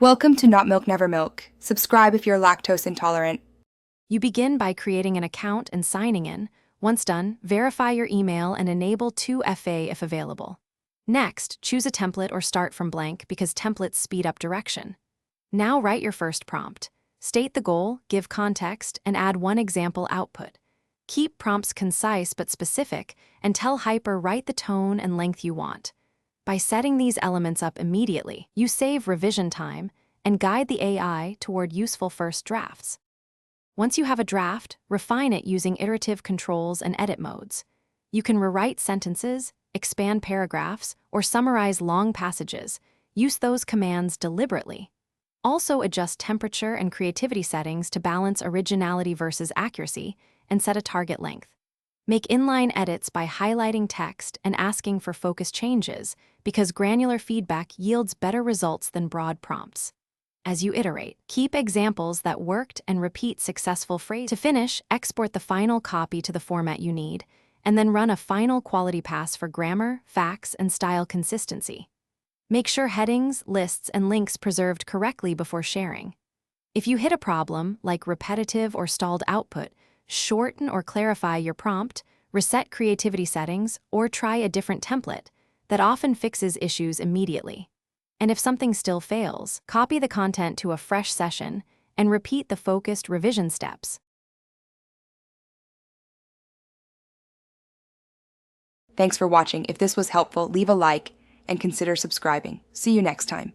Welcome to Not Milk Never Milk. Subscribe if you're lactose intolerant. You begin by creating an account and signing in. Once done, verify your email and enable 2FA if available. Next, choose a template or start from blank because templates speed up direction. Now write your first prompt. State the goal, give context, and add one example output. Keep prompts concise but specific, and tell Hyperwrite the tone and length you want. By setting these elements up immediately, you save revision time and guide the AI toward useful first drafts. Once you have a draft, refine it using iterative controls and edit modes. You can rewrite sentences, expand paragraphs, or summarize long passages. Use those commands deliberately. Also adjust temperature and creativity settings to balance originality versus accuracy, and set a target length. Make inline edits by highlighting text and asking for focus changes, because granular feedback yields better results than broad prompts. As you iterate, keep examples that worked and repeat successful phrases. To finish, export the final copy to the format you need, and then run a final quality pass for grammar, facts, and style consistency. Make sure headings, lists, and links preserved correctly before sharing. If you hit a problem, like repetitive or stalled output, shorten or clarify your prompt, reset creativity settings, or try a different template. That often fixes issues immediately. And if something still fails, copy the content to a fresh session and repeat the focused revision steps. Thanks for watching. If this was helpful, leave a like and consider subscribing. See you next time.